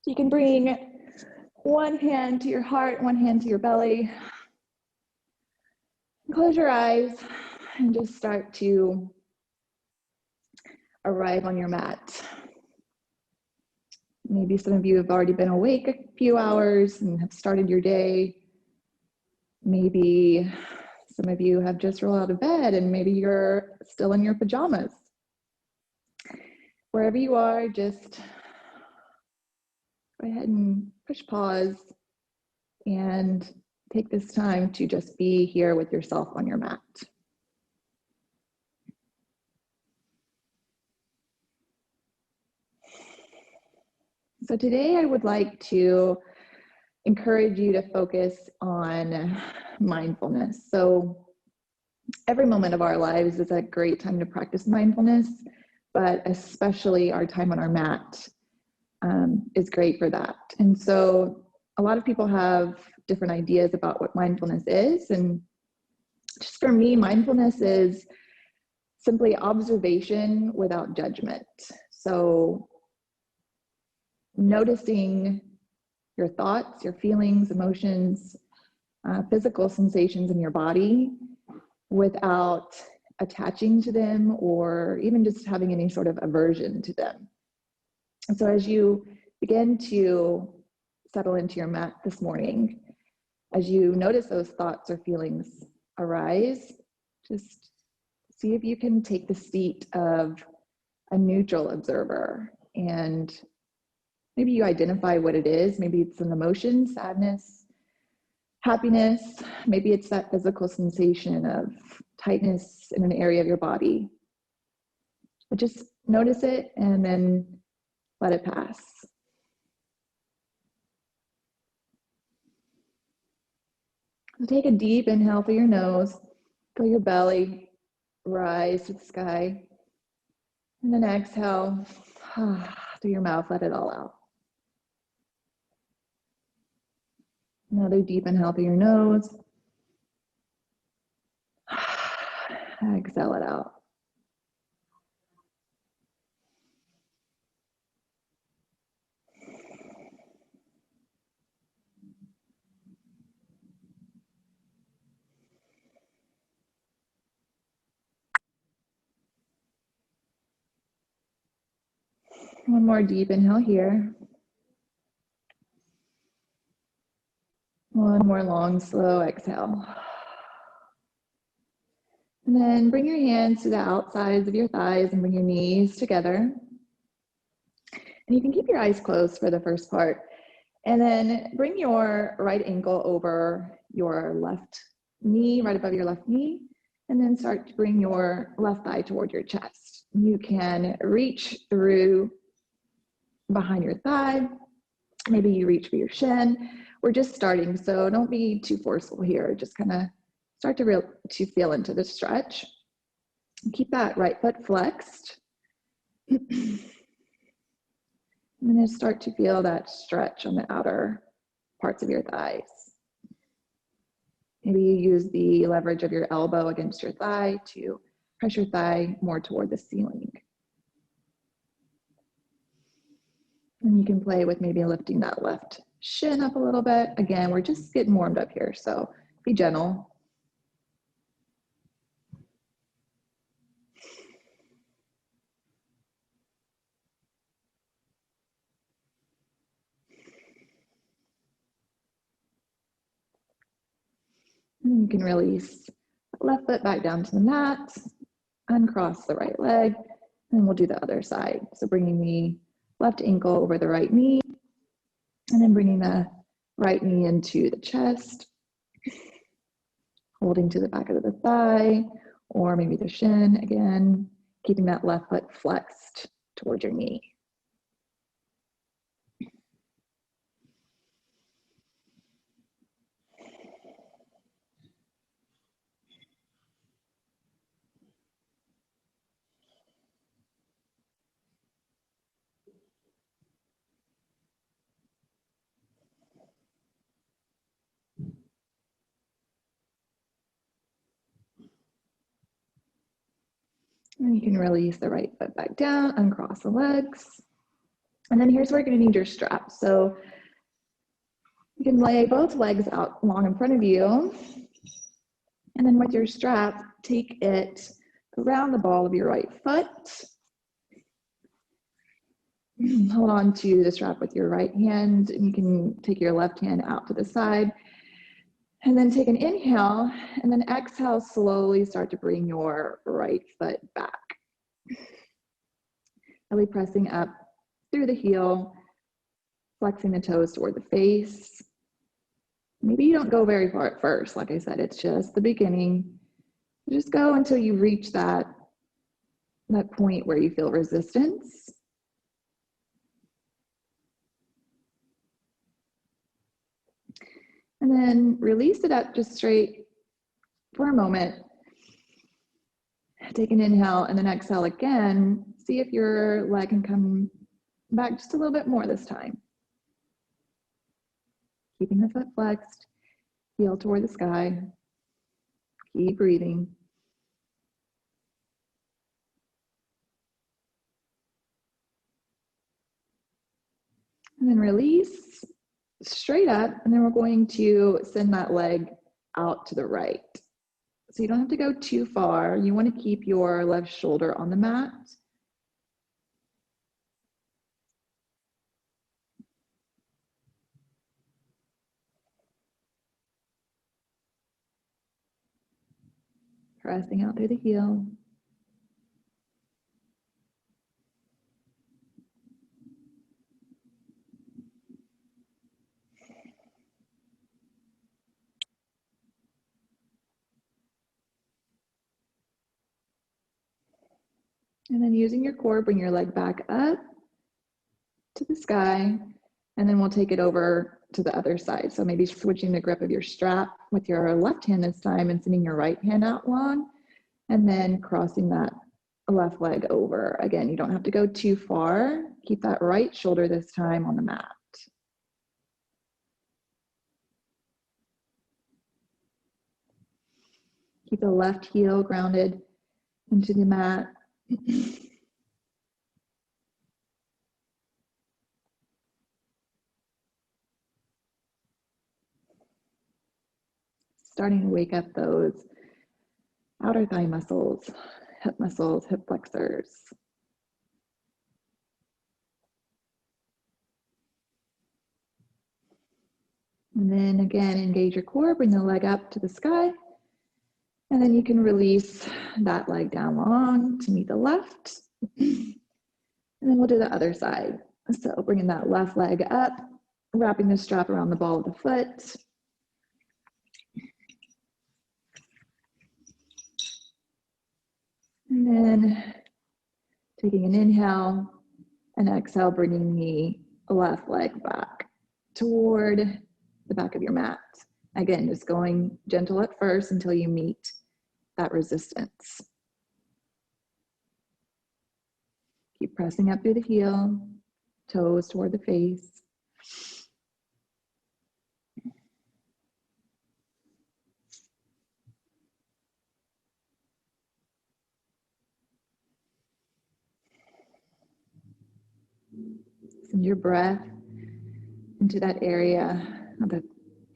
You can bring one hand to your heart, one hand to your belly. Close your eyes and just start to arrive on your mat. Maybe some of you have already been awake a few hours and have started your day. Maybe some of you have just rolled out of bed and maybe you're still in your pajamas. Wherever you are, just go ahead and push pause and take this time to just be here with yourself on your mat. So today I would like to encourage you to focus on mindfulness. So every moment of our lives is a great time to practice mindfulness, but especially our time on our mat is great for that. And so a lot of people have different ideas about what mindfulness is. And just for me, mindfulness is simply observation without judgment. So noticing your thoughts, your feelings, emotions, physical sensations in your body without attaching to them or even just having any sort of aversion to them. And so as you begin to settle into your mat this morning, as you notice those thoughts or feelings arise, just see if you can take the seat of a neutral observer, and maybe you identify what it is. Maybe it's an emotion, sadness, happiness. Maybe it's that physical sensation of tightness in an area of your body. But just notice it and then let it pass. So take a deep inhale through your nose, feel your belly rise to the sky. And then exhale through your mouth, let it all out. Another deep inhale through your nose. Exhale it out. One more deep inhale here. One more long, slow exhale. And then bring your hands to the outsides of your thighs and bring your knees together. And you can keep your eyes closed for the first part. And then bring your right ankle over your left knee, right above your left knee. And then start to bring your left thigh toward your chest. You can reach through behind your thigh. Maybe you reach for your shin. We're just starting, so don't be too forceful here. Just kind of start to feel into the stretch. Keep that right foot flexed. And then start to feel that stretch on the outer parts of your thighs. Maybe you use the leverage of your elbow against your thigh to press your thigh more toward the ceiling. And you can play with maybe lifting that left shin up a little bit. Again, we're just getting warmed up here, so be gentle. And you can release the left foot back down to the mat, uncross the right leg, and we'll do the other side. So bringing the left ankle over the right knee, and then bringing the right knee into the chest, holding to the back of the thigh, or maybe the shin again, keeping that left foot flexed towards your knee. And you can release the right foot back down, uncross the legs. And then here's where you're going to need your strap. So you can lay both legs out long in front of you. And then with your strap, take it around the ball of your right foot. Hold on to the strap with your right hand, and you can take your left hand out to the side. And then take an inhale, and then exhale, slowly start to bring your right foot back. Really pressing up through the heel, flexing the toes toward the face. Maybe you don't go very far at first. Like I said, it's just the beginning. Just go until you reach that point where you feel resistance. And then release it up just straight for a moment. Take an inhale and then exhale again. See if your leg can come back just a little bit more this time. Keeping the foot flexed, heel toward the sky. Keep breathing. And then release straight up, and then we're going to send that leg out to the right. So you don't have to go too far. You want to keep your left shoulder on the mat. Pressing out through the heel. And then using your core, bring your leg back up to the sky, and then we'll take it over to the other side. So maybe switching the grip of your strap with your left hand this time and sending your right hand out long, and then crossing that left leg over. Again, you don't have to go too far. Keep that right shoulder this time on the mat. Keep the left heel grounded into the mat. Starting to wake up those outer thigh muscles, hip flexors. And then again, engage your core, bring the leg up to the sky. And then you can release that leg down long to meet the left. And then we'll do the other side. So bringing that left leg up, wrapping the strap around the ball of the foot. And then taking an inhale and exhale, bringing the left leg back toward the back of your mat. Again, just going gentle at first until you meet that resistance. Keep pressing up through the heel, toes toward the face. Send your breath into that area of the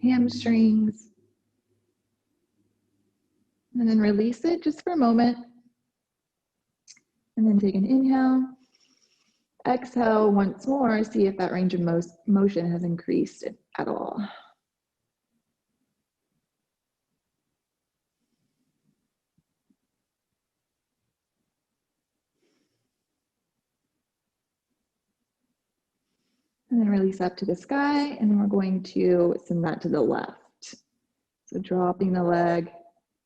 hamstrings. And then release it just for a moment. And then take an inhale. Exhale once more. See if that range of motion has increased at all. And then release up to the sky, and then we're going to send that to the left. So dropping the leg,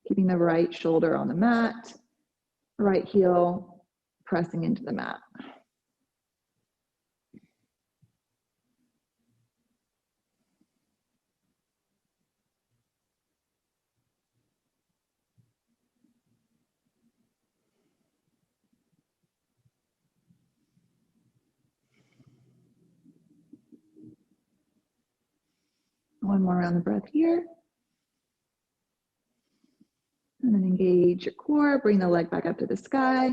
keeping the right shoulder on the mat, right heel pressing into the mat. One more round of breath here. And then engage your core, bring the leg back up to the sky.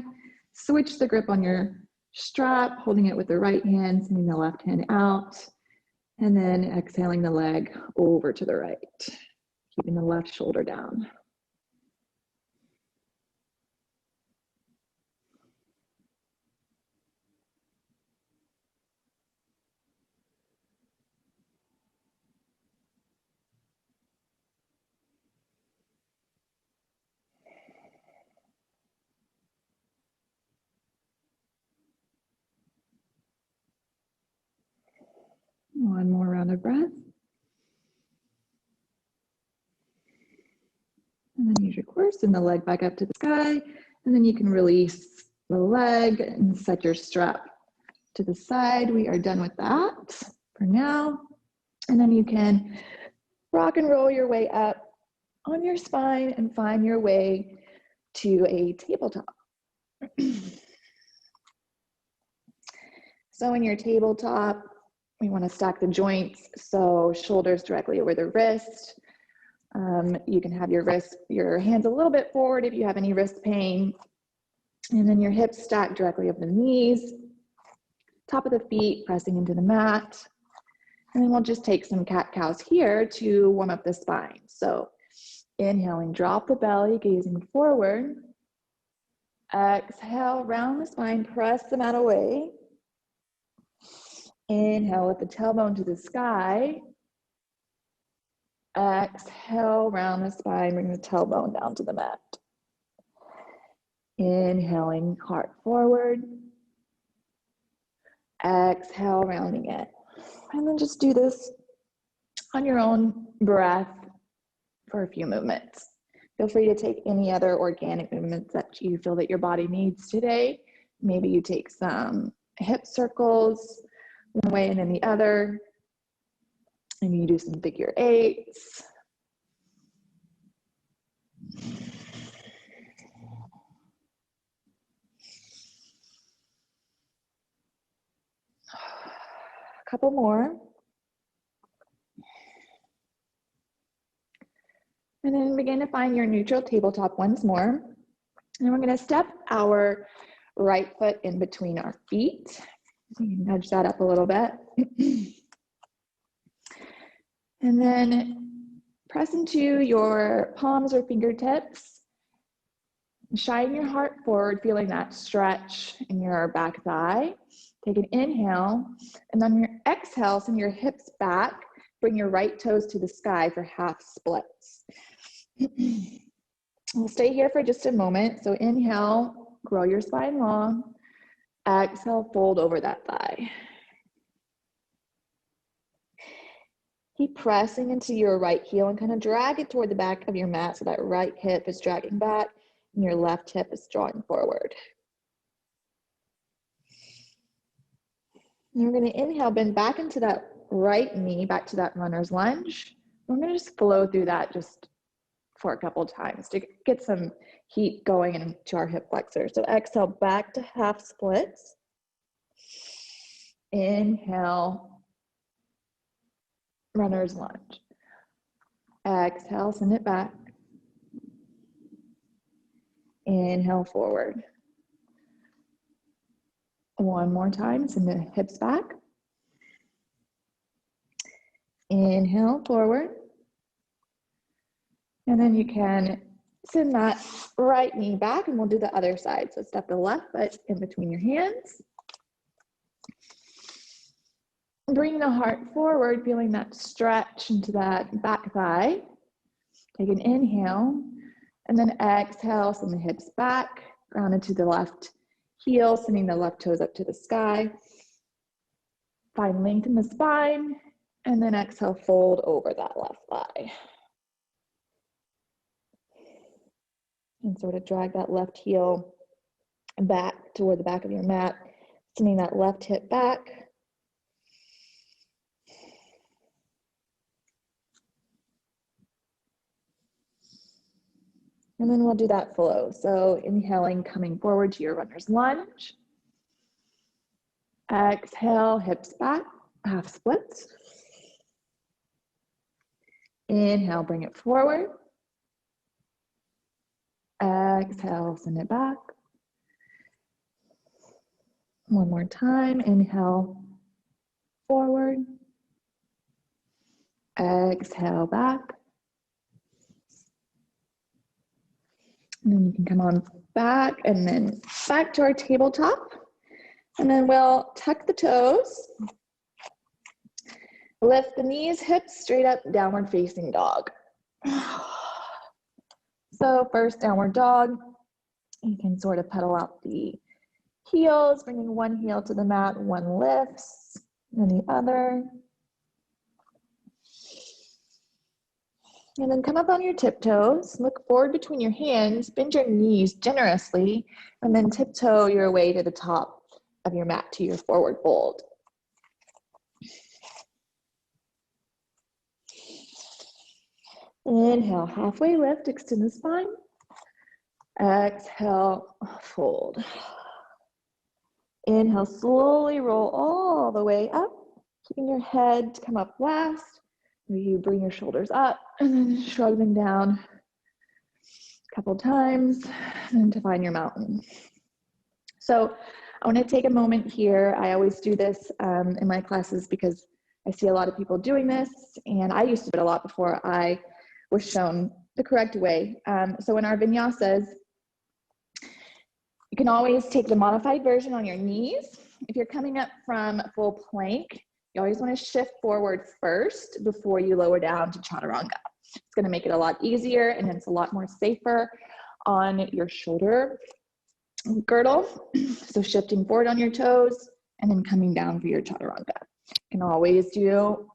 Switch the grip on your strap, holding it with the right hand, sending the left hand out, and then exhaling the leg over to the right, keeping the left shoulder down. One more round of breath. And then use your core, send the leg back up to the sky. And then you can release the leg and set your strap to the side. We are done with that for now. And then you can rock and roll your way up on your spine and find your way to a tabletop. So in your tabletop, we want to stack the joints, so shoulders directly over the wrist. You can have your hands a little bit forward if you have any wrist pain. And then your hips stacked directly over the knees, top of the feet pressing into the mat. And then we'll just take some cat-cows here to warm up the spine. So inhaling, drop the belly, gazing forward. Exhale, round the spine, press the mat away. Inhale, lift the tailbone to the sky. Exhale, round the spine, bring the tailbone down to the mat. Inhaling, heart forward. Exhale, rounding it. And then just do this on your own breath for a few movements. Feel free to take any other organic movements that you feel that your body needs today. Maybe you take some hip circles, one way and then the other. Maybe you do some figure eights. A couple more. And then begin to find your neutral tabletop once more. And we're going to step our right foot in between our feet. You can nudge that up a little bit. And then press into your palms or fingertips. Shine your heart forward, feeling that stretch in your back thigh. Take an inhale, and on your exhale, send your hips back. Bring your right toes to the sky for half splits. We'll stay here for just a moment. So inhale, grow your spine long. Exhale, fold over that thigh. Keep pressing into your right heel and kind of drag it toward the back of your mat so that right hip is dragging back and your left hip is drawing forward. And we're going to inhale, bend back into that right knee, back to that runner's lunge. We're going to just flow through that just for a couple times to get some heat going into our hip flexor. So exhale, back to half splits. Inhale, runner's lunge. Exhale, send it back. Inhale, forward. One more time, send the hips back. Inhale, forward. And then you can send that right knee back and we'll do the other side. So step the left foot in between your hands. Bring the heart forward, feeling that stretch into that back thigh. Take an inhale, and then exhale, send the hips back, grounded to the left heel, sending the left toes up to the sky. Find length in the spine, and then exhale, fold over that left thigh. And sort of drag that left heel back toward the back of your mat, sending that left hip back. And then we'll do that flow. So inhaling, coming forward to your runner's lunge. Exhale, hips back, half splits. Inhale, bring it forward. Exhale, send it back. One more time. Inhale, forward. Exhale, back. And then you can come on back and then back to our tabletop. And then we'll tuck the toes. Lift the knees, hips straight up, downward facing dog. So first downward dog, you can sort of pedal out the heels, bringing one heel to the mat, one lifts, and the other. And then come up on your tiptoes, look forward between your hands, bend your knees generously, and then tiptoe your way to the top of your mat to your forward fold. Inhale, halfway lift, extend the spine. Exhale, fold. Inhale, slowly roll all the way up, keeping your head come up last. You bring your shoulders up and then shrug them down a couple times and then to find your mountain. So I want to take a moment here. I always do this in my classes because I see a lot of people doing this, and I used to do it a lot before I was shown the correct way. So in our vinyasas, you can always take the modified version on your knees. If you're coming up from full plank, you always want to shift forward first before you lower down to chaturanga. It's going to make it a lot easier, and it's a lot more safer on your shoulder girdle. So shifting forward on your toes and then coming down for your chaturanga. You can always do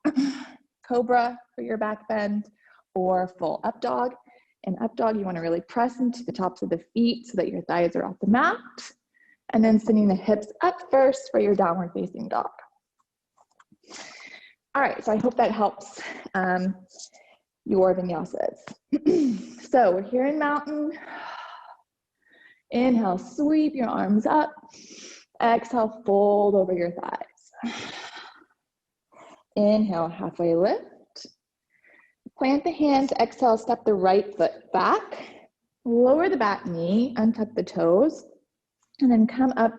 cobra for your back bend or full up dog. In up dog, you want to really press into the tops of the feet so that your thighs are off the mat, and then sending the hips up first for your downward facing dog. All right, so I hope that helps your vinyasas. So we're here in mountain. Inhale, sweep your arms up. Exhale, fold over your thighs. Inhale, halfway lift. Plant the hands, exhale, step the right foot back. Lower the back knee, untuck the toes, and then come up,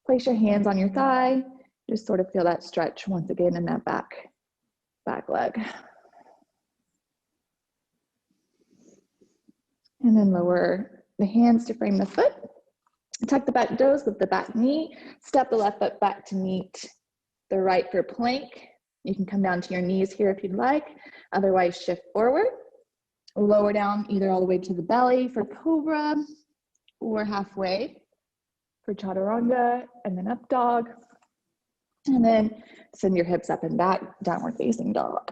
place your hands on your thigh. Just sort of feel that stretch once again in that back leg. And then lower the hands to frame the foot. Tuck the back toes, lift the back knee, step the left foot back to meet the right for plank. You can come down to your knees here if you'd like. Otherwise, shift forward. Lower down either all the way to the belly for cobra or halfway for chaturanga, and then up dog. And then send your hips up and back, downward facing dog.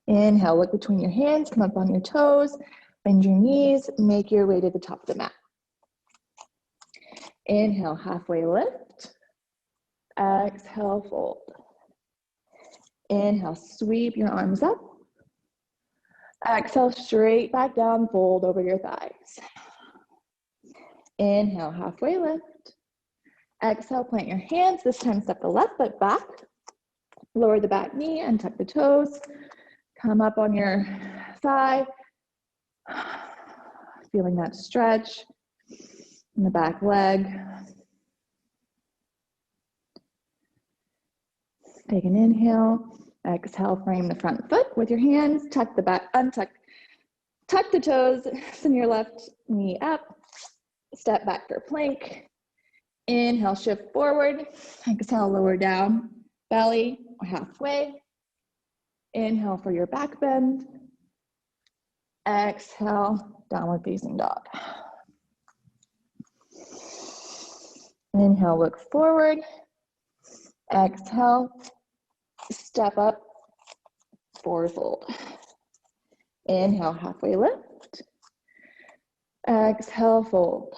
Inhale, look between your hands, come up on your toes, bend your knees, make your way to the top of the mat. Inhale, halfway lift. Exhale, fold. Inhale, sweep your arms up. Exhale, straight back down, fold over your thighs. Inhale, halfway lift. Exhale, plant your hands. This time, step the left foot back. Lower the back knee and tuck the toes. Come up on your thigh. Feeling that stretch in the back leg. Take an inhale. Exhale, frame the front foot with your hands. Tuck the back, tuck the toes. Send your left knee up. Step back for plank. Inhale, shift forward. Exhale, lower down, belly or halfway. Inhale for your back bend. Exhale, downward facing dog. Inhale, look forward. Exhale, step up, forward fold. Inhale, halfway lift. Exhale, fold.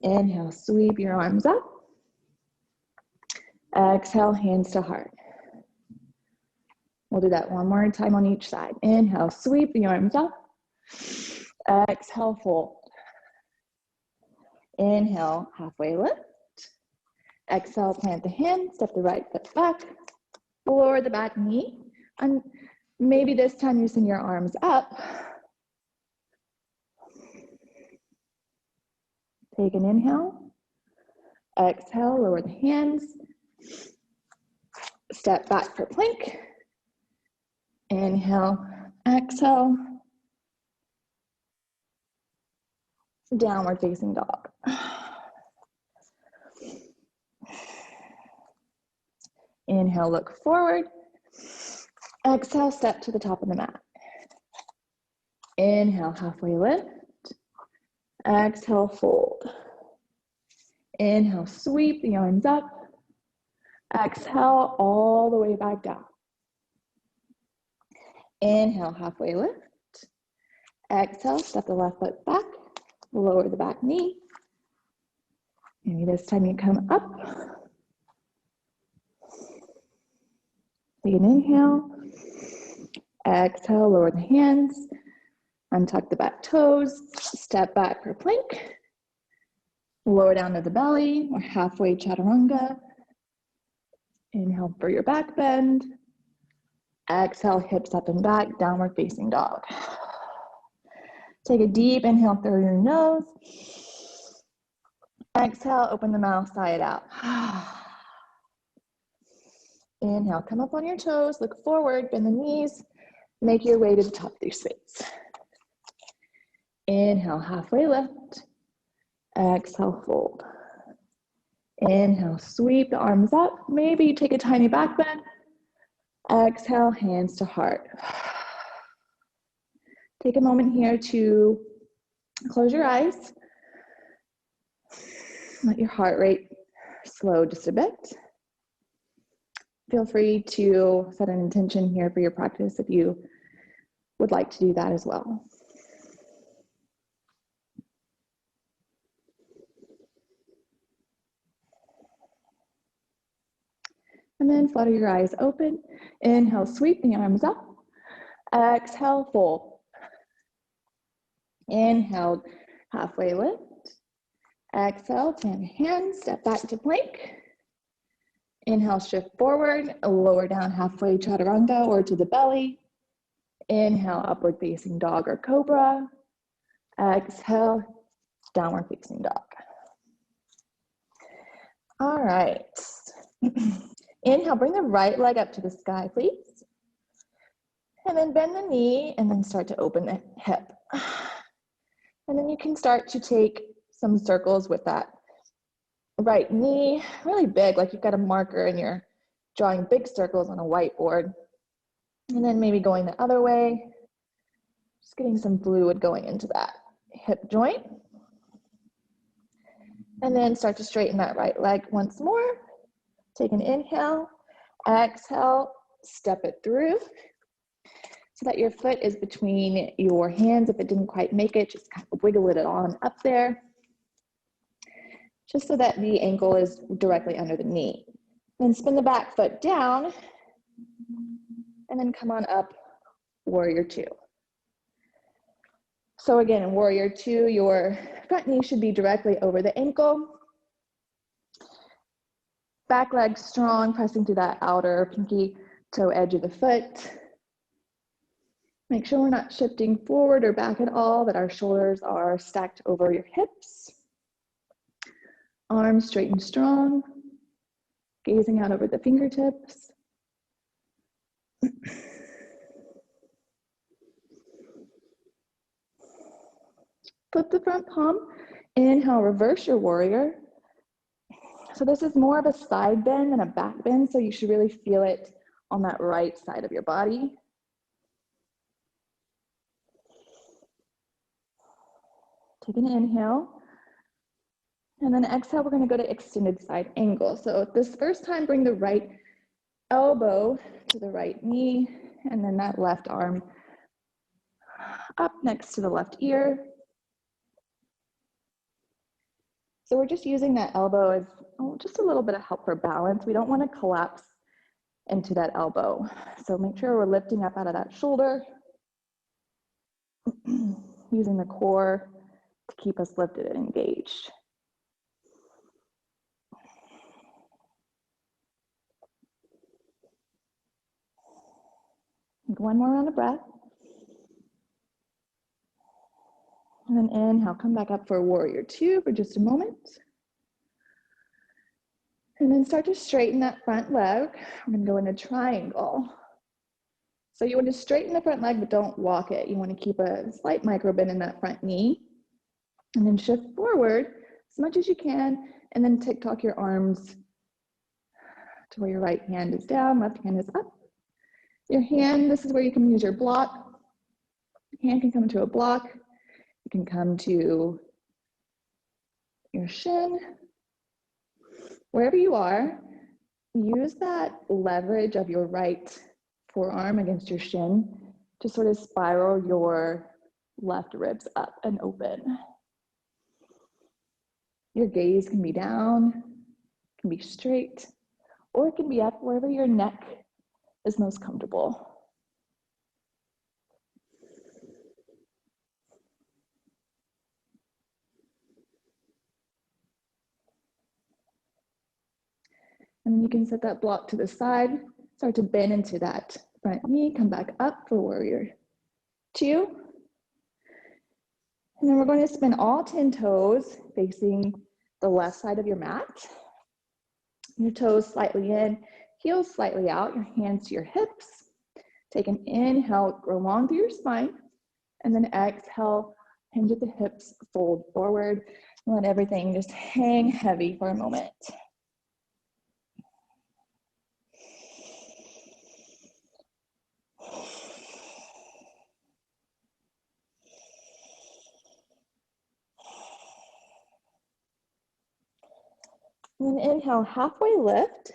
Inhale, sweep your arms up. Exhale, hands to heart. We'll do that one more time on each side. Inhale, sweep the arms up. Exhale, fold. Inhale, halfway lift. Exhale, plant the hands, step the right foot back. Lower the back knee. And maybe this time you send your arms up. Take an inhale. Exhale, lower the hands. Step back for plank. Inhale, exhale. Downward facing dog. Inhale, look forward. Exhale, step to the top of the mat. Inhale, halfway lift. Exhale, fold. Inhale, sweep the arms up. Exhale, all the way back down. Inhale, halfway lift. Exhale, step the left foot back. Lower the back knee. Maybe this time you come up. Take an inhale. Exhale, lower the hands. Untuck the back toes. Step back for plank. Lower down to the belly or halfway chaturanga. Inhale for your back bend. Exhale, hips up and back, downward facing dog. Take a deep inhale through your nose. Exhale, open the mouth, sigh it out. Inhale, come up on your toes, look forward, bend the knees, make your way to the top of your space. Inhale, halfway lift. Exhale, fold. Inhale, sweep the arms up. Maybe you take a tiny back bend. Exhale, hands to heart. Take a moment here to close your eyes. Let your heart rate slow just a bit. Feel free to set an intention here for your practice if you would like to do that as well. And then flutter your eyes open. Inhale, sweep the arms up. Exhale, fold. Inhale, halfway lift. Exhale, fan your hands, step back to plank. Inhale, shift forward, lower down halfway chaturanga or to the belly. Inhale, upward facing dog or cobra. Exhale, downward facing dog. All right. Inhale, bring the right leg up to the sky, please. And then bend the knee and then start to open the hip. And then you can start to take some circles with that right knee, really big, like you've got a marker and you're drawing big circles on a whiteboard. And then maybe going the other way, just getting some fluid going into that hip joint. And then start to straighten that right leg once more. Take an inhale, exhale, step it through so that your foot is between your hands. If it didn't quite make it, just kind of wiggle it on up there, just so that the ankle is directly under the knee. Then spin the back foot down, and then come on up, warrior two. So again, in warrior two, your front knee should be directly over the ankle. Back leg strong, pressing through that outer pinky toe edge of the foot. Make sure we're not shifting forward or back at all, that our shoulders are stacked over your hips. Arms straight and strong, gazing out over the fingertips. Flip the front palm. Inhale, reverse your warrior. So this is more of a side bend than a back bend, so you should really feel it on that right side of your body. Take an inhale. And then exhale, we're going to go to extended side angle. So this first time, bring the right elbow to the right knee, and then that left arm up next to the left ear. So we're just using that elbow as just a little bit of help for balance. We don't want to collapse into that elbow. So make sure we're lifting up out of that shoulder, using the core to keep us lifted and engaged. Take one more round of breath. And then inhale, come back up for warrior two for just a moment. And then start to straighten that front leg. We're gonna go into triangle. So you want to straighten the front leg, but don't walk it. You want to keep a slight micro bend in that front knee. And then shift forward as much as you can. And then tick-tock your arms to where your right hand is down, left hand is up. Your hand, this is where you can use your block. Hand can come to a block. You can come to your shin. Wherever you are, use that leverage of your right forearm against your shin to sort of spiral your left ribs up and open. Your gaze can be down, can be straight, or it can be up wherever your neck is most comfortable. And then you can set that block to the side, start to bend into that front knee, come back up for warrior two. And then we're going to spin all 10 toes facing the left side of your mat. Your toes slightly in, heels slightly out, your hands to your hips. Take an inhale, grow long through your spine, and then exhale, hinge at the hips, fold forward, and let everything just hang heavy for a moment. And then inhale, halfway lift.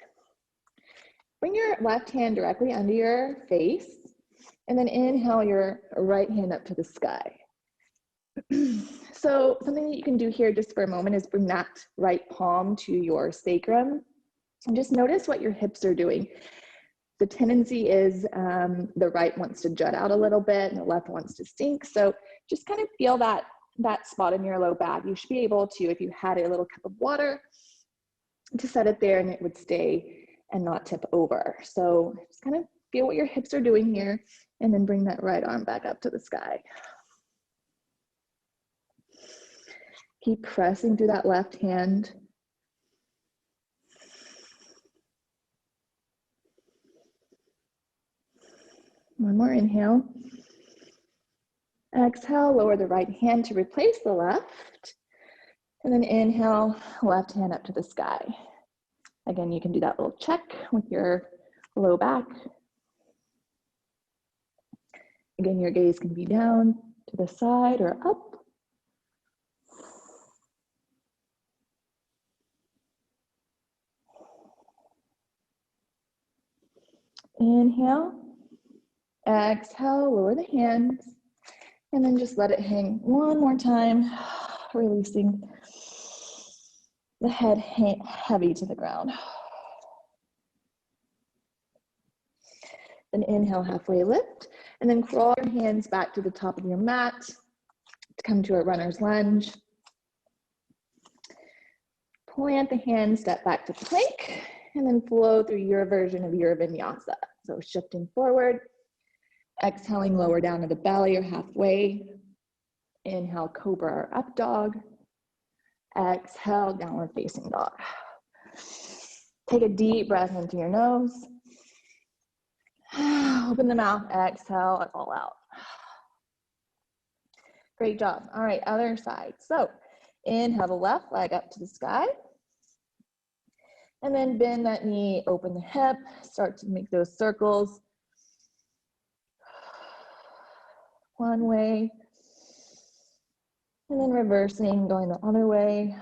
Bring your left hand directly under your face, and then inhale your right hand up to the sky. So something that you can do here just for a moment is bring that right palm to your sacrum, and just notice what your hips are doing. The tendency is the right wants to jut out a little bit, and the left wants to sink. So just kind of feel that spot in your low back. You should be able to, if you had a little cup of water, to set it there and it would stay and not tip over. So just kind of feel what your hips are doing here, and then bring that right arm back up to the sky. Keep pressing through that left hand. One more inhale. Exhale, lower the right hand to replace the left. And then inhale, left hand up to the sky. Again, you can do that little check with your low back. Again, your gaze can be down to the side or up. Inhale, exhale, lower the hands, and then just let it hang one more time, releasing the head heavy to the ground. Then inhale, halfway lift, and then crawl your hands back to the top of your mat to come to a runner's lunge. Plant the hands, step back to plank, and then flow through your version of your vinyasa. So shifting forward, exhaling, lower down to the belly or halfway. Inhale, cobra or up dog. Exhale, downward facing dog. Take a deep breath into your nose. Open the mouth, exhale it all out. Great job. All right, other side. So inhale the left leg up to the sky. And then bend that knee, open the hip, start to make those circles. One way. And then reversing, going the other way.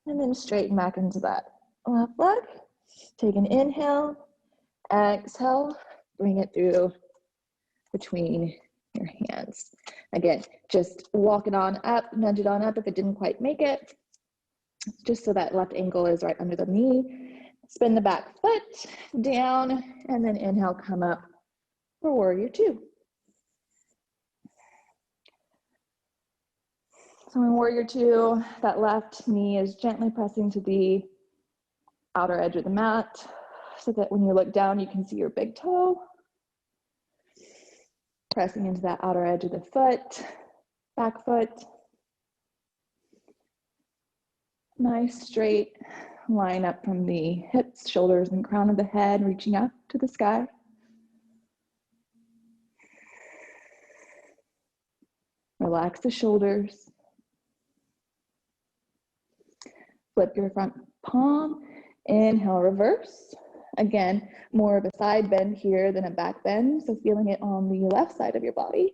And then straighten back into that left leg. Take an inhale, exhale, bring it through between your hands. Again, just walk it on up, nudge it on up if it didn't quite make it. Just so that left ankle is right under the knee. Spin the back foot down, and then inhale, come up for warrior two. So in warrior two, that left knee is gently pressing to the outer edge of the mat so that when you look down, you can see your big toe. Pressing into that outer edge of the foot, back foot. Nice straight line up from the hips, shoulders, and crown of the head, reaching up to the sky. Relax the shoulders. Flip your front palm. Inhale, reverse. Again, more of a side bend here than a back bend, so feeling it on the left side of your body.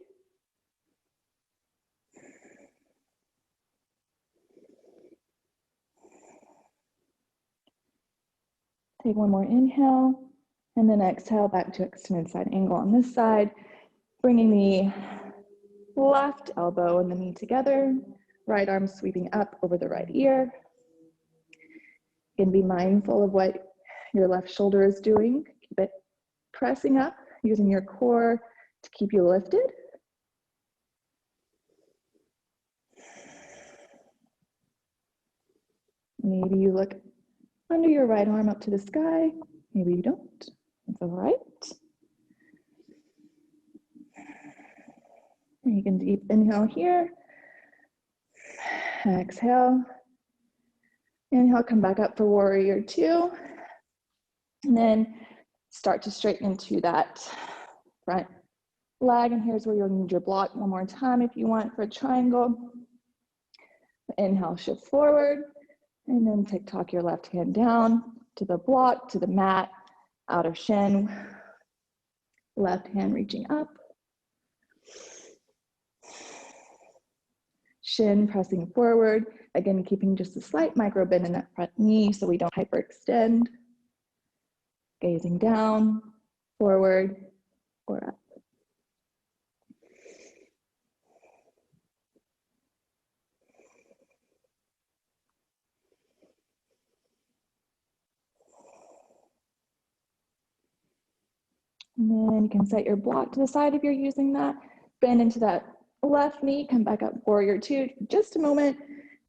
Take one more inhale, and then exhale back to extended side angle on this side, bringing the left elbow and the knee together, right arm sweeping up over the right ear. Again, be mindful of what your left shoulder is doing. Keep it pressing up, using your core to keep you lifted. Maybe you look under your right arm up to the sky. Maybe you don't. That's all right. And you can deep inhale here. Exhale. Inhale, come back up for warrior two. And then start to straighten into that front leg. And here's where you'll need your block one more time if you want for a triangle. Inhale, shift forward. And then TikTok your left hand down to the block, to the mat, outer shin. Left hand reaching up. Shin pressing forward. Again, keeping just a slight micro bend in that front knee so we don't hyperextend. Gazing down, forward, or up. And then you can set your block to the side if you're using that. Bend into that left knee, come back up, warrior two, just a moment,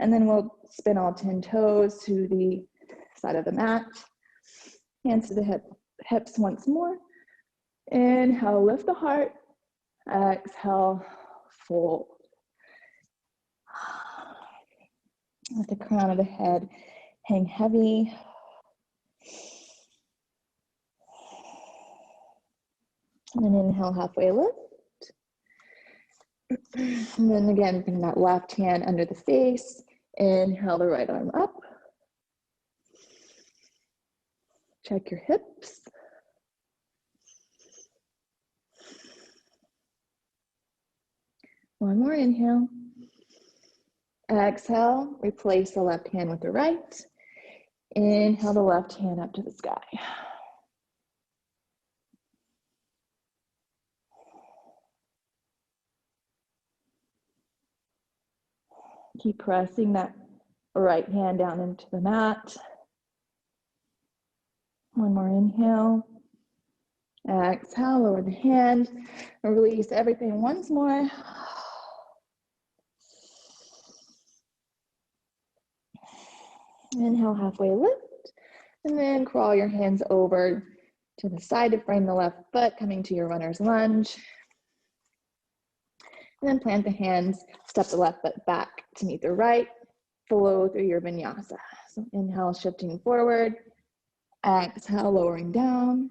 and then we'll spin all 10 toes to the side of the mat. Hands to the hips once more. Inhale, lift the heart. Exhale, fold. Let the crown of the head hang heavy. And then inhale, halfway lift. And then again, bring that left hand under the face. Inhale the right arm up. Check your hips. One more inhale. Exhale, replace the left hand with the right. Inhale the left hand up to the sky. Keep pressing that right hand down into the mat. One more inhale. Exhale, lower the hand. Release everything once more. Inhale, halfway lift. And then crawl your hands over to the side to frame the left foot, coming to your runner's lunge. And then plant the hands, step the left foot back to meet the right, flow through your vinyasa. So inhale, shifting forward. Exhale, lowering down.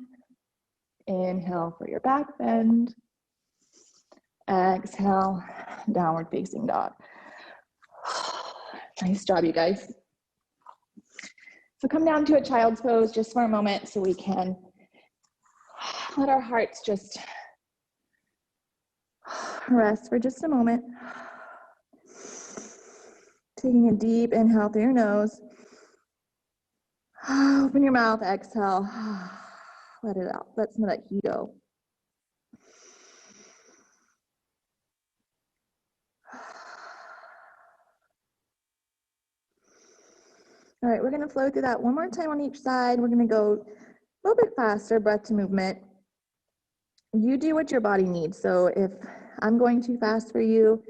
Inhale for your back bend. Exhale, downward facing dog. Nice job, you guys. So come down to a child's pose just for a moment so we can let our hearts just rest for just a moment. Taking a deep inhale through your nose. Open your mouth, exhale. Let it out. Let some of that heat go. All right, we're going to flow through that one more time on each side. We're going to go a little bit faster, breath to movement. You do what your body needs. So if I'm going too fast for you,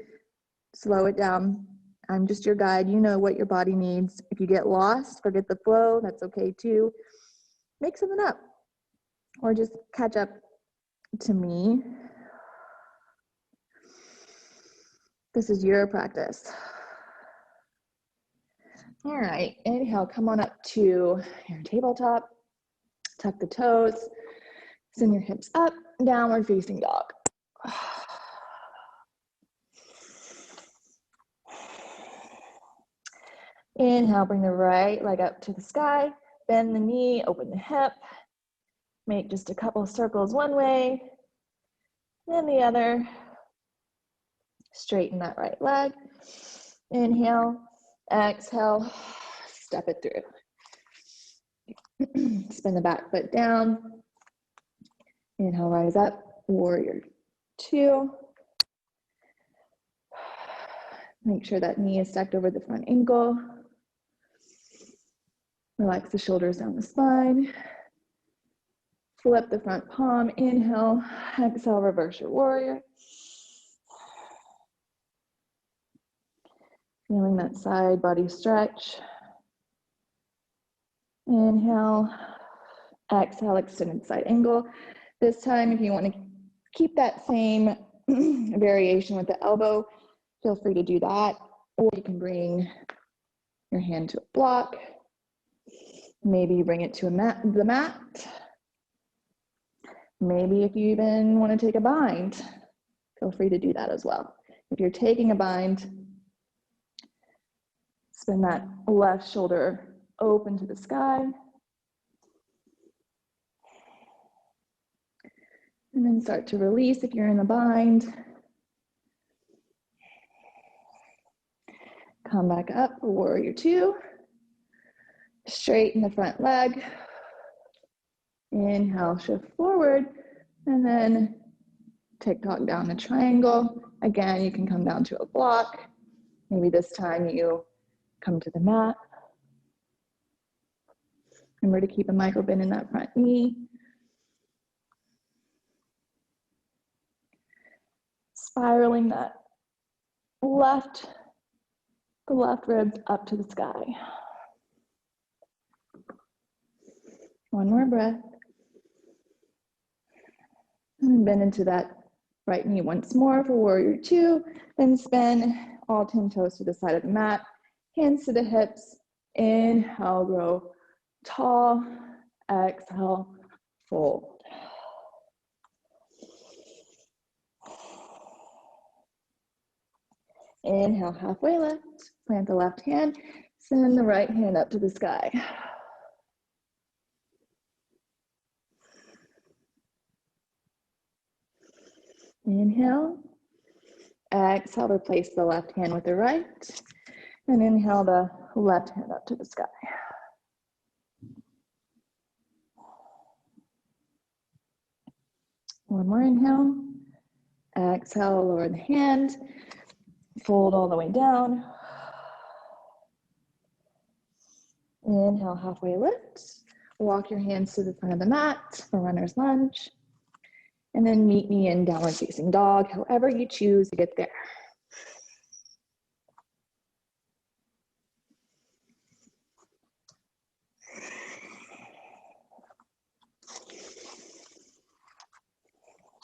slow it down. I'm just your guide. You know what your body needs. If you get lost, forget the flow, that's okay too. Make something up or just catch up to me. This is your practice. All right, inhale, come on up to your tabletop. Tuck the toes, send your hips up, downward facing dog. Inhale, bring the right leg up to the sky, bend the knee, open the hip. Make just a couple circles one way, then the other. Straighten that right leg. Inhale, exhale, step it through. Spin the back foot down. Inhale, rise up, warrior two. Make sure that knee is stacked over the front ankle. Relax the shoulders down the spine. Flip the front palm, inhale, exhale, reverse your warrior. Feeling that side body stretch. Inhale, exhale, extended side angle. This time, if you want to keep that same variation with the elbow, feel free to do that. Or you can bring your hand to a block. Maybe you bring it to the mat. Maybe if you even want to take a bind, feel free to do that as well. If you're taking a bind, spin that left shoulder open to the sky. And then start to release if you're in a bind. Come back up, warrior two. Straighten the front leg. Inhale, shift forward, and then tick-tock down the triangle. Again, you can come down to a block. Maybe this time you come to the mat. Remember to keep a micro bend in that front knee. Spiraling that the left ribs up to the sky. One more breath. And bend into that right knee once more for warrior two. Then spin all 10 toes to the side of the mat. Hands to the hips. Inhale, grow tall. Exhale, fold. Inhale, halfway lift. Plant the left hand. Send the right hand up to the sky. Inhale. Exhale, replace the left hand with the right. And inhale the left hand up to the sky. One more inhale. Exhale, lower the hand. Fold all the way down. Inhale, halfway lift. Walk your hands to the front of the mat for runner's lunge. And then meet me in downward facing dog, however you choose to get there.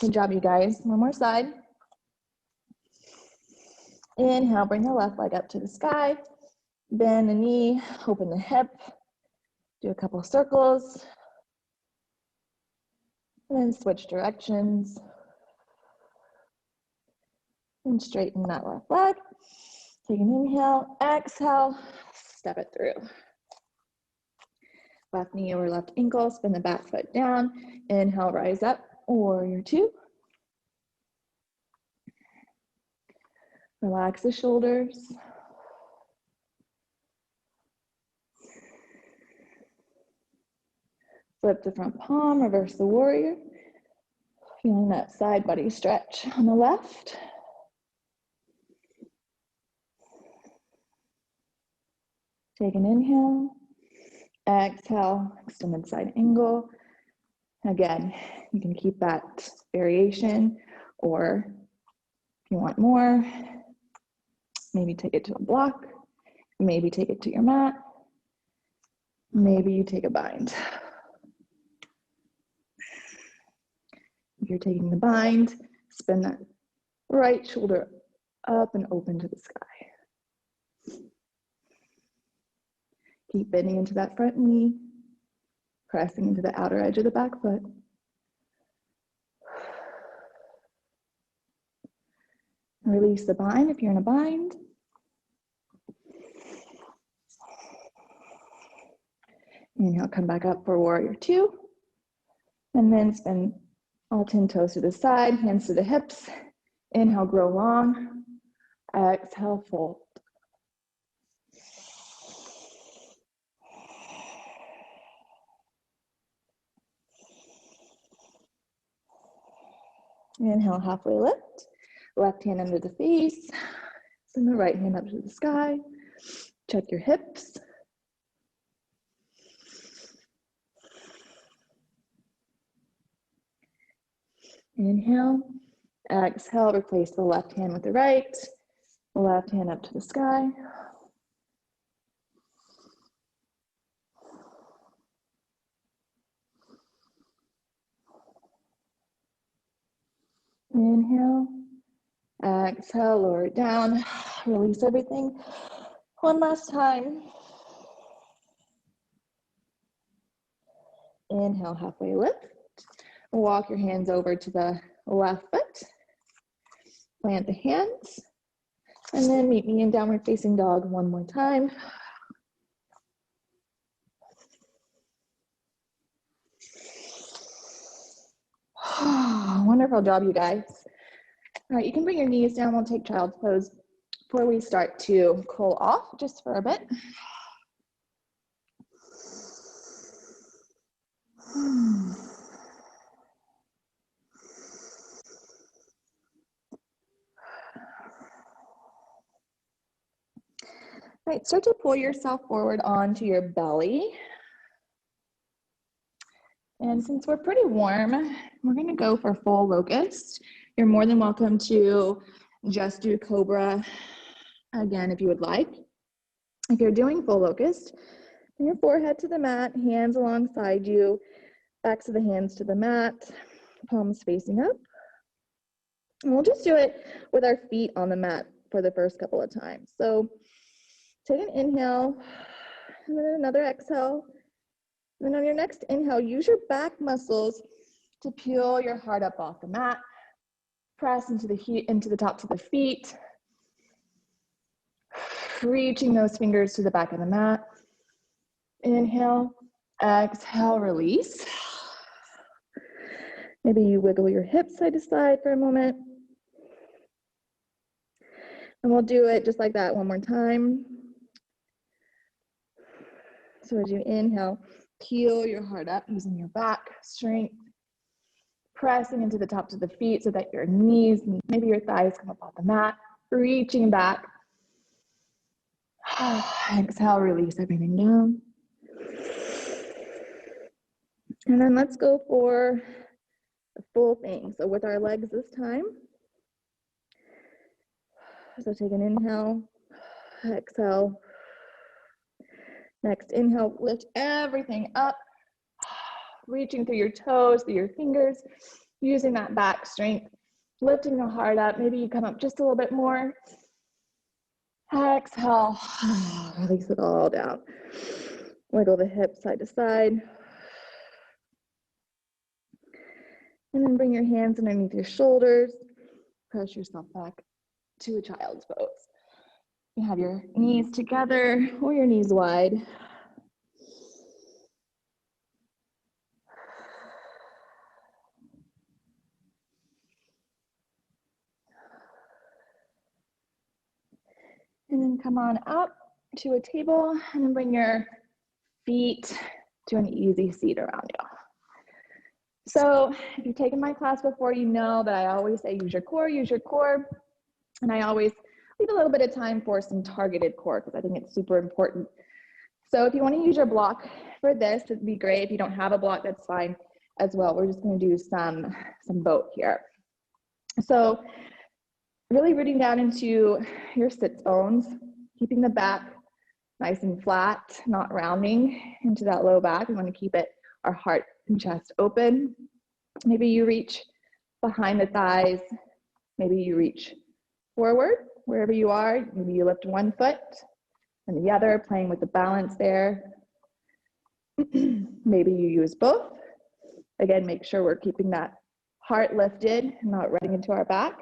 Good job, you guys. One more side. Inhale, bring the left leg up to the sky. Bend the knee, open the hip. Do a couple circles. And then switch directions. And straighten that left leg. Take an inhale, exhale, step it through. Left knee over left ankle, spin the back foot down. Inhale, rise up, warrior two. Relax the shoulders. Flip the front palm, reverse the warrior. Feeling that side body stretch on the left. Take an inhale. Exhale, extended side angle. Again, you can keep that variation, or if you want more, maybe take it to a block, maybe take it to your mat, maybe you take a bind. If you're taking the bind, spin that right shoulder up and open to the sky. Keep bending into that front knee, pressing into the outer edge of the back foot. Release the bind if you're in a bind. Inhale, come back up for warrior two. And then spin all 10 toes to the side, hands to the hips. Inhale, grow long. Exhale, fold. Inhale, halfway lift. Left hand under the face. Send the right hand up to the sky. Check your hips. Inhale. Exhale, replace the left hand with the right. Left hand up to the sky. Inhale. Exhale, lower it down. Release everything. One last time. Inhale, halfway lift. Walk your hands over to the left foot. Plant the hands. And then meet me in downward facing dog one more time. Wonderful job, you guys. All right, you can bring your knees down. We'll take child's pose before we start to cool off just for a bit. All right, start to pull yourself forward onto your belly. And since we're pretty warm, we're gonna go for full locust. You're more than welcome to just do cobra again if you would like. If you're doing full locust, bring your forehead to the mat, hands alongside you, backs of the hands to the mat, palms facing up. And we'll just do it with our feet on the mat for the first couple of times. So take an inhale, and then another exhale. And then on your next inhale, use your back muscles to peel your heart up off the mat. Press into the tops of the feet. Reaching those fingers to the back of the mat. Inhale, exhale, release. Maybe you wiggle your hips side to side for a moment. And we'll do it just like that one more time. So as you inhale, peel your heart up using your back strength. Pressing into the tops of the feet so that your knees, maybe your thighs come up off the mat. Reaching back. Exhale, release everything down. And then let's go for the full thing. So with our legs this time. So take an inhale, exhale. Next inhale, lift everything up. Reaching through your toes, through your fingers, using that back strength. Lifting the heart up. Maybe you come up just a little bit more. Exhale, release it all down. Wiggle the hips side to side. And then bring your hands underneath your shoulders. Press yourself back to a child's pose. You have your knees together or your knees wide. And then come on up to a table and then bring your feet to an easy seat around you. So if you've taken my class before, you know that I always say use your core, use your core. And I always leave a little bit of time for some targeted core because I think it's super important. So if you want to use your block for this, it'd be great. If you don't have a block, that's fine as well. We're just going to do some boat here. So really rooting down into your sits bones, keeping the back nice and flat, not rounding into that low back. We want to keep it, our heart and chest open. Maybe you reach behind the thighs. Maybe you reach forward wherever you are. Maybe you lift one foot and the other, playing with the balance there. Maybe you use both. Again, make sure we're keeping that heart lifted and not running into our back.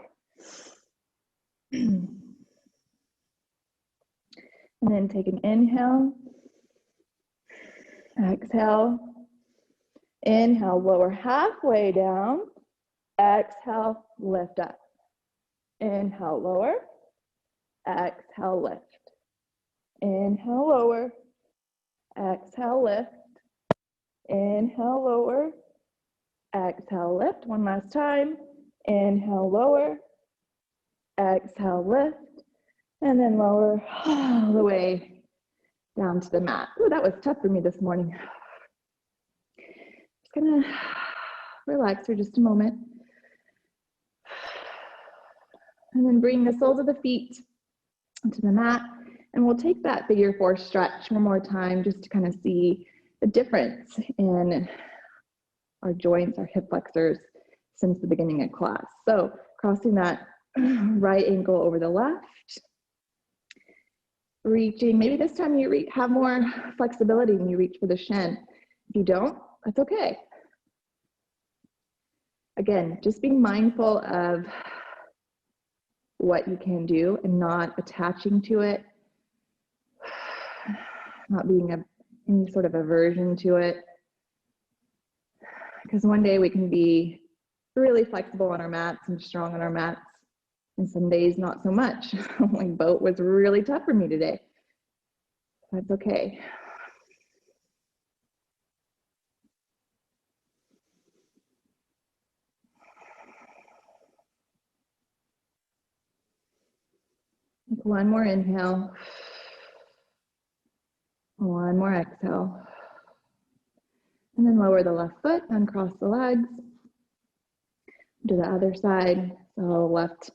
And then take an inhale. Exhale. Inhale, lower halfway down. Exhale, lift up. Inhale, lower. Exhale, lift. Inhale, lower. Exhale, lift. Inhale, lower. Exhale, lift. One last time. Inhale, lower. Exhale, lift. And then lower all the way down to the mat. Ooh, that was tough for me this morning. Just gonna relax for just a moment. And then bring the soles of the feet to the mat. And we'll take that figure four stretch one more time just to kind of see the difference in our joints, our hip flexors since the beginning of class. So crossing that right ankle over the left. Reaching, maybe this time you have more flexibility and you reach for the shin. If you don't, that's okay. Again, just being mindful of what you can do and not attaching to it, not being any sort of aversion to it. Because one day we can be really flexible on our mats and strong on our mats, and some days not so much. Like boat was really tough for me today. That's okay. Take one more inhale. One more exhale. And then lower the left foot, uncross the legs. Do the other side. So left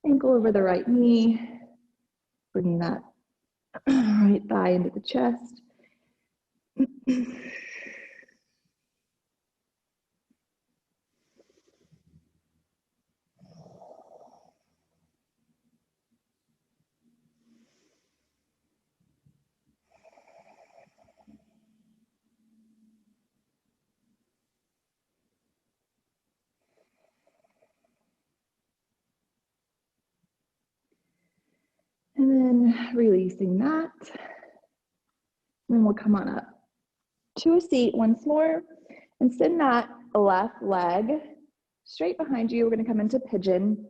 ankle over the right knee. Bringing that right thigh into the chest. And then releasing that. And then we'll come on up to a seat once more and send that left leg straight behind you. We're going to come into pigeon.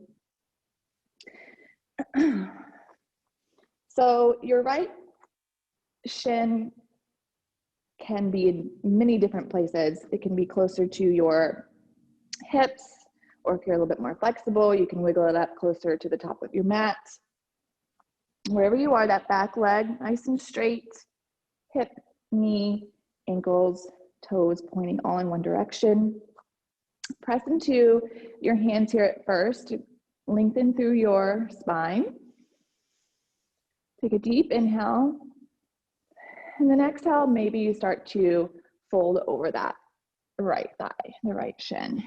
So your right shin can be in many different places. It can be closer to your hips, or if you're a little bit more flexible, you can wiggle it up closer to the top of your mat. Wherever you are, that back leg nice and straight, hip, knee, ankles, toes pointing all in one direction. Press into your hands here at first. Lengthen through your spine. Take a deep inhale. And then exhale, maybe you start to fold over that right thigh, the right shin.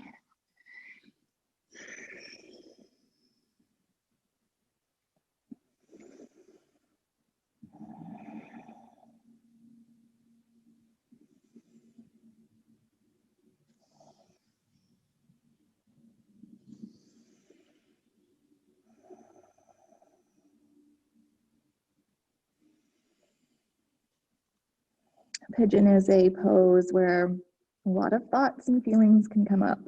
Pigeon is a pose where a lot of thoughts and feelings can come up.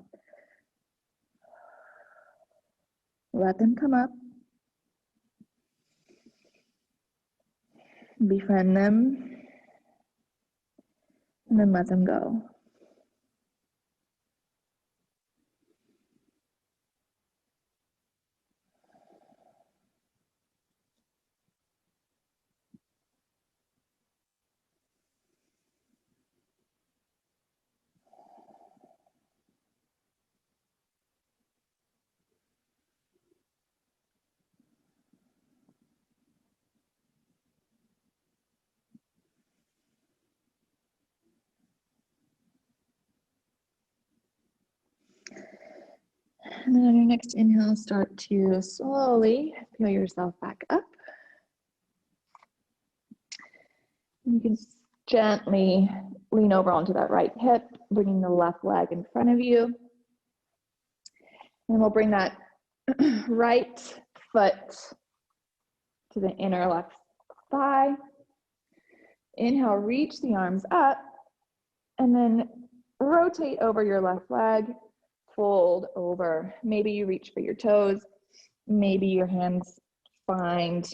Let them come up. Befriend them. And then let them go. And then on your next inhale, start to slowly peel yourself back up. You can gently lean over onto that right hip, bringing the left leg in front of you. And we'll bring that right foot to the inner left thigh. Inhale, reach the arms up, and then rotate over your left leg, fold over. Maybe you reach for your toes. Maybe your hands find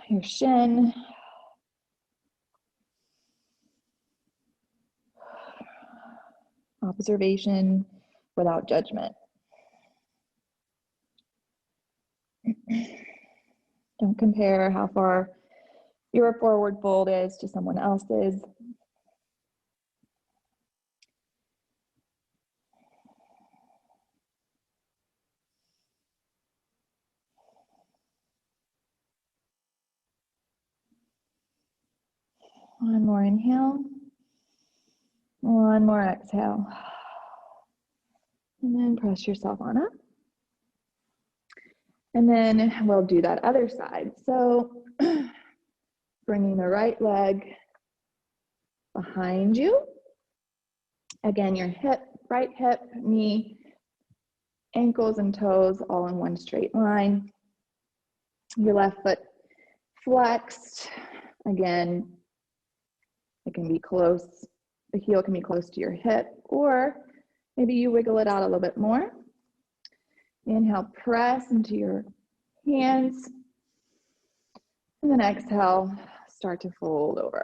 your shin. Observation without judgment. Don't compare how far your forward fold is to someone else's. One more inhale. One more exhale. And then press yourself on up. And then we'll do that other side. So bringing the right leg behind you. Again, your hip, right hip, knee, ankles and toes all in one straight line. Your left foot flexed. Again, it can be close, the heel can be close to your hip, or maybe you wiggle it out a little bit more. Inhale, press into your hands. And then exhale, start to fold over.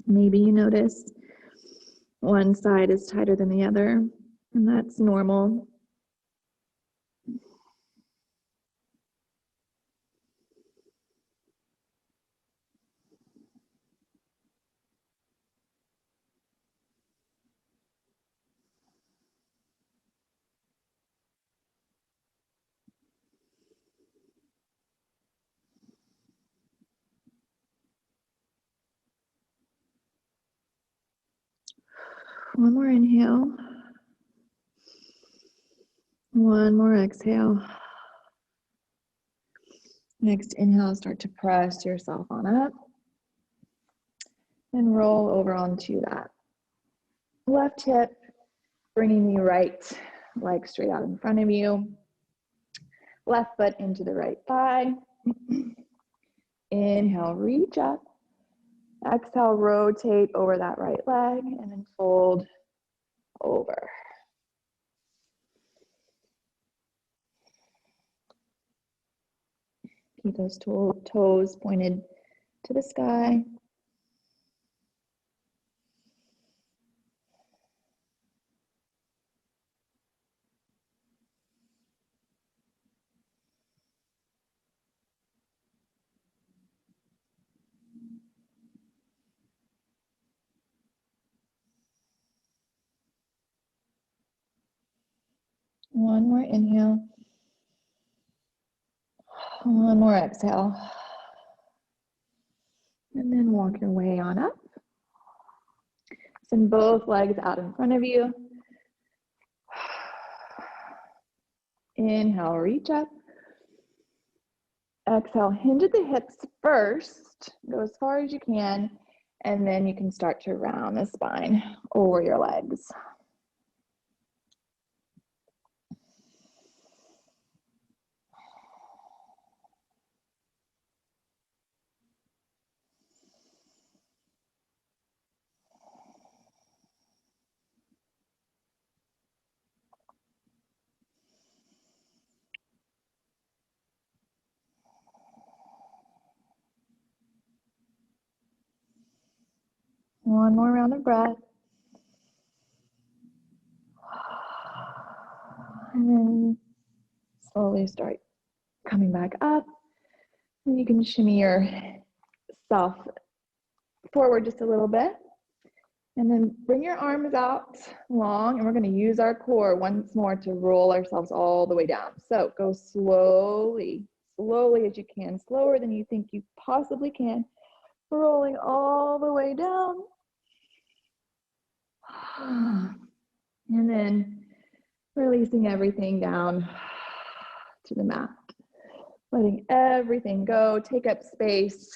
Maybe you notice one side is tighter than the other, and that's normal. One more inhale. One more exhale. Next inhale, start to press yourself on up. And roll over onto that left hip, bringing the right leg straight out in front of you. Left foot into the right thigh. Inhale, reach up. Exhale, rotate over that right leg and then fold over. Keep those toes pointed to the sky. One more inhale. One more exhale. And then walk your way on up. Send both legs out in front of you. Inhale, reach up. Exhale, hinge at the hips first. Go as far as you can. And then you can start to round the spine over your legs. One more round of breath. And then slowly start coming back up. And you can shimmy yourself forward just a little bit. And then bring your arms out long, and we're going to use our core once more to roll ourselves all the way down. So go slowly, slowly as you can, slower than you think you possibly can, rolling all the way down. And then releasing everything down to the mat. Letting everything go, take up space.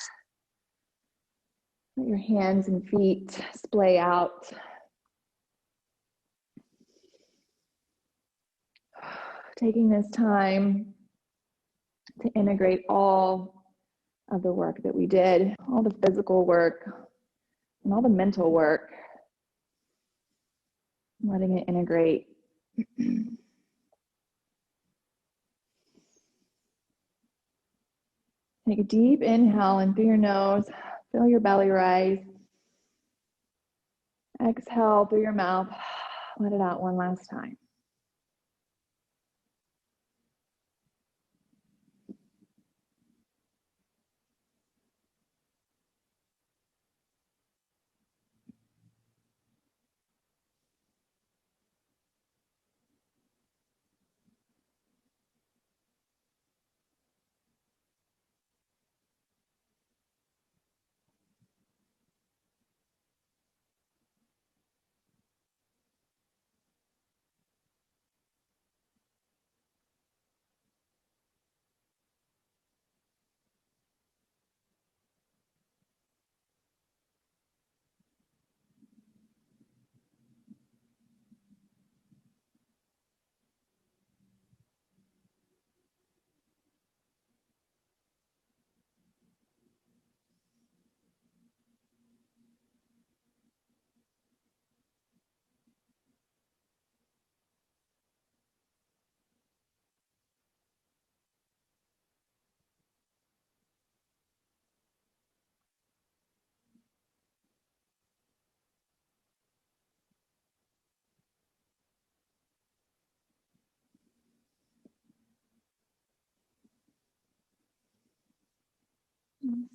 Let your hands and feet splay out. Taking this time to integrate all of the work that we did, all the physical work and all the mental work, letting it integrate. Take a deep inhale in through your nose, feel your belly rise. Exhale through your mouth, let it out one last time.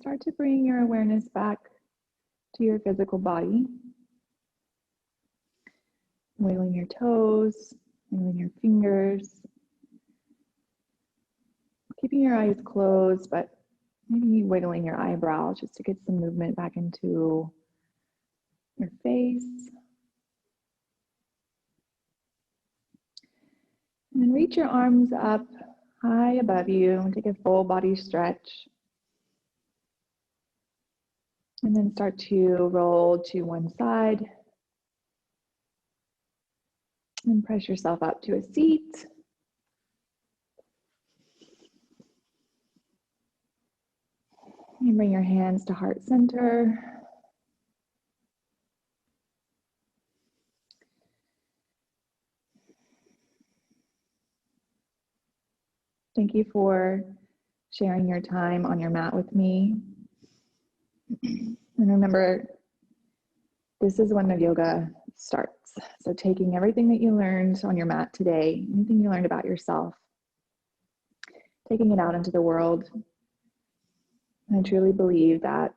Start to bring your awareness back to your physical body. Wiggling your toes, wiggling your fingers. Keeping your eyes closed, but maybe wiggling your eyebrows just to get some movement back into your face. And then reach your arms up high above you and take a full body stretch. And then start to roll to one side. And press yourself up to a seat. And bring your hands to heart center. Thank you for sharing your time on your mat with me. And remember, this is when the yoga starts. So taking everything that you learned on your mat today, anything you learned about yourself, taking it out into the world. And I truly believe that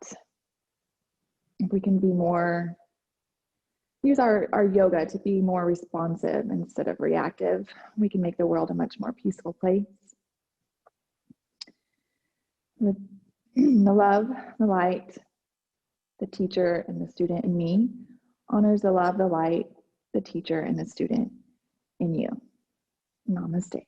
if we can be more, use our yoga to be more responsive instead of reactive, we can make the world a much more peaceful place. With the love, the light, the teacher and the student in me honors the love, the light, the teacher and the student in you. Namaste.